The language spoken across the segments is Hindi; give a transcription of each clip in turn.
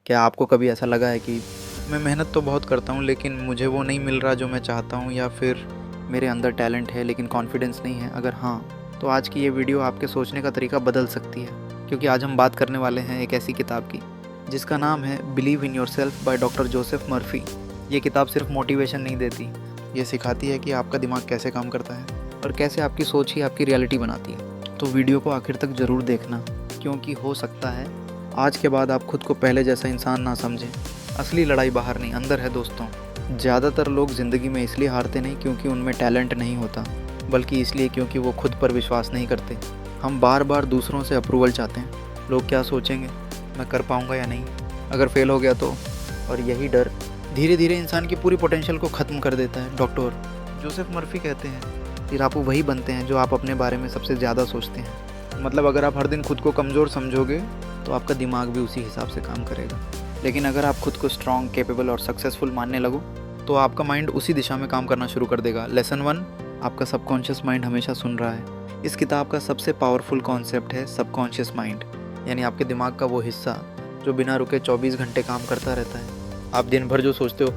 क्या आपको कभी ऐसा लगा है कि मैं मेहनत तो बहुत करता हूँ लेकिन मुझे वो नहीं मिल रहा जो मैं चाहता हूँ, या फिर मेरे अंदर टैलेंट है लेकिन कॉन्फिडेंस नहीं है? अगर हाँ, तो आज की ये वीडियो आपके सोचने का तरीका बदल सकती है, क्योंकि आज हम बात करने वाले हैं एक ऐसी किताब की जिसका नाम है believe in yourself by doctor Joseph Murphy. ये किताब सिर्फ मोटिवेशन नहीं देती, ये सिखाती है कि आपका दिमाग कैसे काम करता है और कैसे आपकी सोच ही आपकी रियलिटी बनाती है। तो वीडियो को आखिर तक ज़रूर देखना, क्योंकि हो सकता है आज के बाद आप खुद को पहले जैसा इंसान ना समझें। असली लड़ाई बाहर नहीं, अंदर है दोस्तों। ज़्यादातर लोग ज़िंदगी में इसलिए हारते नहीं क्योंकि उनमें टैलेंट नहीं होता, बल्कि इसलिए क्योंकि वो खुद पर विश्वास नहीं करते। हम बार बार दूसरों से अप्रूवल चाहते हैं। लोग क्या सोचेंगे, मैं कर पाऊँगा या नहीं, अगर फेल हो गया तो। और यही डर धीरे धीरे इंसान की पूरी पोटेंशियल को ख़त्म कर देता है। डॉक्टर जोसेफ मर्फी कहते हैं फिर आप वही बनते हैं जो आप अपने बारे में सबसे ज़्यादा सोचते हैं। मतलब अगर आप हर दिन खुद को कमज़ोर समझोगे तो आपका दिमाग भी उसी हिसाब से काम करेगा। लेकिन अगर आप खुद को स्ट्रॉन्ग, कैपेबल और सक्सेसफुल मानने लगो तो आपका माइंड उसी दिशा में काम करना शुरू कर देगा। लेसन 1, आपका सबकॉन्शियस माइंड हमेशा सुन रहा है। इस किताब का सबसे पावरफुल कॉन्सेप्ट है सबकॉन्शियस माइंड, यानी आपके दिमाग का वो हिस्सा जो बिना रुके 24 घंटे काम करता रहता है। आप दिन भर जो सोचते हो,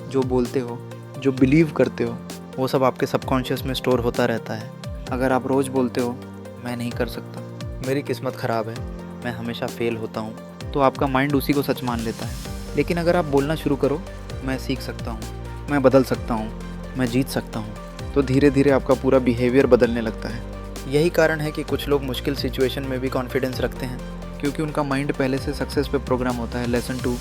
जो बोलते हो, जो बिलीव करते हो, वो सब आपके सबकॉन्शियस में स्टोर होता रहता है। अगर आप रोज़ बोलते हो मैं नहीं कर सकता, मेरी किस्मत ख़राब है, मैं हमेशा फेल होता हूँ, तो आपका माइंड उसी को सच मान लेता है। लेकिन अगर आप बोलना शुरू करो मैं सीख सकता हूँ, मैं बदल सकता हूँ, मैं जीत सकता हूँ, तो धीरे धीरे आपका पूरा बिहेवियर बदलने लगता है। यही कारण है कि कुछ लोग मुश्किल सिचुएशन में भी कॉन्फिडेंस रखते हैं, क्योंकि उनका माइंड पहले से सक्सेस पे प्रोग्राम होता है। लेसन 2,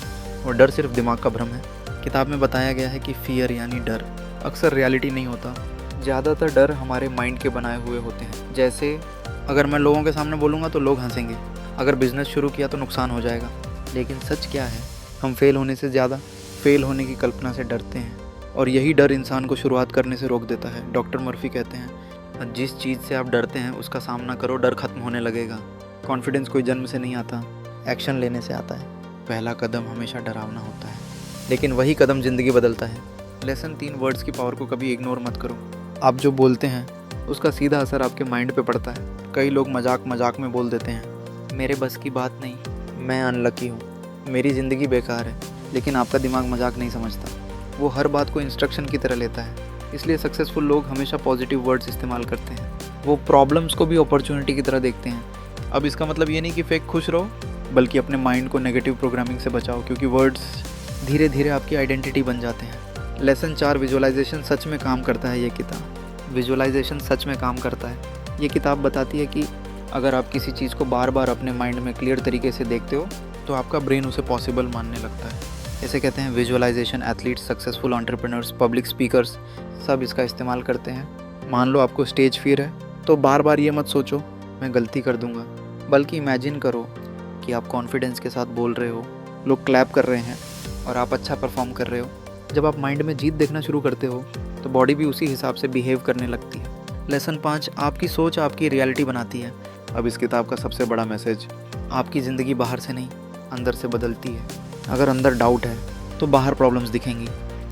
और डर सिर्फ दिमाग का भ्रम है। किताब में बताया गया है कि फियर यानी डर अक्सर रियलिटी नहीं होता। ज़्यादातर डर हमारे माइंड के बनाए हुए होते हैं। जैसे अगर मैं लोगों के सामने बोलूँगा तो लोग हंसेंगे, अगर बिज़नेस शुरू किया तो नुकसान हो जाएगा। लेकिन सच क्या है, हम फेल होने से ज़्यादा फेल होने की कल्पना से डरते हैं, और यही डर इंसान को शुरुआत करने से रोक देता है। डॉक्टर मर्फी कहते हैं जिस चीज़ से आप डरते हैं उसका सामना करो, डर खत्म होने लगेगा। कॉन्फिडेंस कोई जन्म से नहीं आता, एक्शन लेने से आता है। पहला कदम हमेशा डरावना होता है, लेकिन वही कदम ज़िंदगी बदलता है। लेसन 3, वर्ड्स की पावर को कभी इग्नोर मत करो। आप जो बोलते हैं उसका सीधा असर आपके माइंड पे पड़ता है। कई लोग मजाक मजाक में बोल देते हैं मेरे बस की बात नहीं, मैं अनलकी हूँ, मेरी ज़िंदगी बेकार है। लेकिन आपका दिमाग मजाक नहीं समझता, वो हर बात को इंस्ट्रक्शन की तरह लेता है। इसलिए सक्सेसफुल लोग हमेशा पॉजिटिव वर्ड्स इस्तेमाल करते हैं। वो प्रॉब्लम्स को भी अपॉर्चुनिटी की तरह देखते हैं। अब इसका मतलब ये नहीं कि फेक खुश रहो, बल्कि अपने माइंड को नेगेटिव प्रोग्रामिंग से बचाओ, क्योंकि वर्ड्स धीरे धीरे आपकी आइडेंटिटी बन जाते हैं। लेसन 4, विजुअलाइजेशन सच में काम करता है। ये किताब विजुअलाइजेशन सच में काम करता है। ये किताब बताती है कि अगर आप किसी चीज़ को बार बार अपने माइंड में क्लियर तरीके से देखते हो तो आपका ब्रेन उसे पॉसिबल मानने लगता है। इसे कहते हैं visualisation. Athletes, successful entrepreneurs, public speakers सब इसका इस्तेमाल करते हैं। मान लो आपको स्टेज फियर है तो बार बार ये मत सोचो मैं गलती कर दूंगा, बल्कि इमेजिन करो कि आप कॉन्फिडेंस के साथ बोल रहे हो, लोग क्लैप कर रहे हैं और आप अच्छा परफॉर्म कर रहे हो। जब आप माइंड में जीत देखना शुरू करते हो तो बॉडी भी उसी हिसाब से बिहेव करने लगती है। लेसन 5, आपकी सोच आपकी रियलिटी बनाती है। अब इस किताब का सबसे बड़ा मैसेज, आपकी ज़िंदगी बाहर से नहीं अंदर से बदलती है। अगर अंदर डाउट है तो बाहर प्रॉब्लम्स दिखेंगी,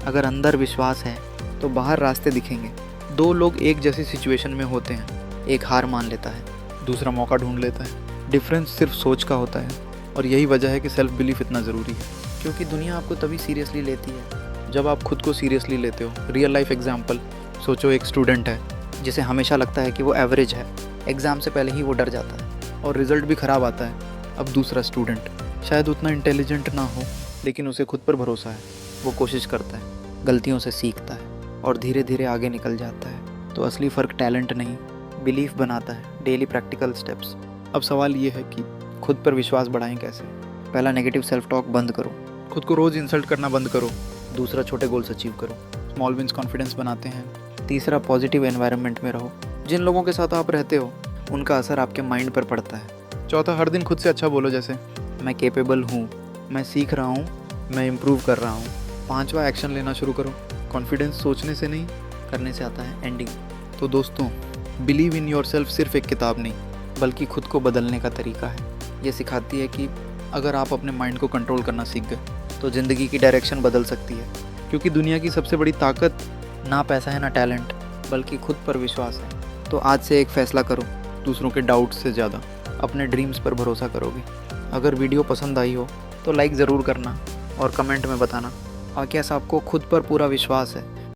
अगर अंदर विश्वास है तो बाहर रास्ते दिखेंगे। 2 लोग एक जैसी सिचुएशन में होते हैं, एक हार मान लेता है, दूसरा मौका ढूंढ लेता है। डिफरेंस सिर्फ सोच का होता है, और यही वजह है कि सेल्फ बिलीफ इतना ज़रूरी है। क्योंकि दुनिया आपको तभी सीरियसली लेती है जब आप खुद को सीरियसली लेते हो। रियल लाइफ एग्जाम्पल सोचो, एक स्टूडेंट है जिसे हमेशा लगता है कि वो एवरेज है, एग्ज़ाम से पहले ही वो डर जाता है और रिज़ल्ट भी ख़राब आता है। अब दूसरा स्टूडेंट शायद उतना इंटेलिजेंट ना हो, लेकिन उसे खुद पर भरोसा है, वो कोशिश करता है, गलतियों से सीखता है और धीरे धीरे आगे निकल जाता है। तो असली फ़र्क टैलेंट नहीं, बिलीफ बनाता है, डेली प्रैक्टिकल स्टेप्स। अब सवाल ये है कि खुद पर विश्वास बढ़ाएं कैसे। पहला, नेगेटिव सेल्फ टॉक बंद करो, खुद को रोज़ इंसल्ट करना बंद करो। दूसरा, छोटे गोल्स अचीव करो, स्मॉल विंस कॉन्फिडेंस बनाते हैं। तीसरा, पॉजिटिव एनवायरनमेंट में रहो, जिन लोगों के साथ आप रहते हो उनका असर आपके माइंड पर पड़ता है। चौथा, हर दिन खुद से अच्छा बोलो, जैसे मैं कैपेबल हूँ, मैं सीख रहा हूँ, मैं इम्प्रूव कर रहा हूँ। पांचवा, एक्शन लेना शुरू करो। कॉन्फिडेंस सोचने से नहीं, करने से आता है। एंडिंग, तो दोस्तों, बिलीव इन योरसेल्फ सिर्फ एक किताब नहीं, बल्कि खुद को बदलने का तरीका है। ये सिखाती है कि अगर आप अपने माइंड को कंट्रोल करना सीख गए तो ज़िंदगी की डायरेक्शन बदल सकती है। क्योंकि दुनिया की सबसे बड़ी ताकत ना पैसा है ना टैलेंट, बल्कि खुद पर विश्वास है। तो आज से एक फ़ैसला करो, दूसरों के डाउट्स से ज़्यादा अपने ड्रीम्स पर भरोसा करोगे। अगर वीडियो पसंद आई हो तो तो लाइक ज़रूर करना और कमेंट में बताना। और क्या आपको खुद पर पूरा विश्वास है?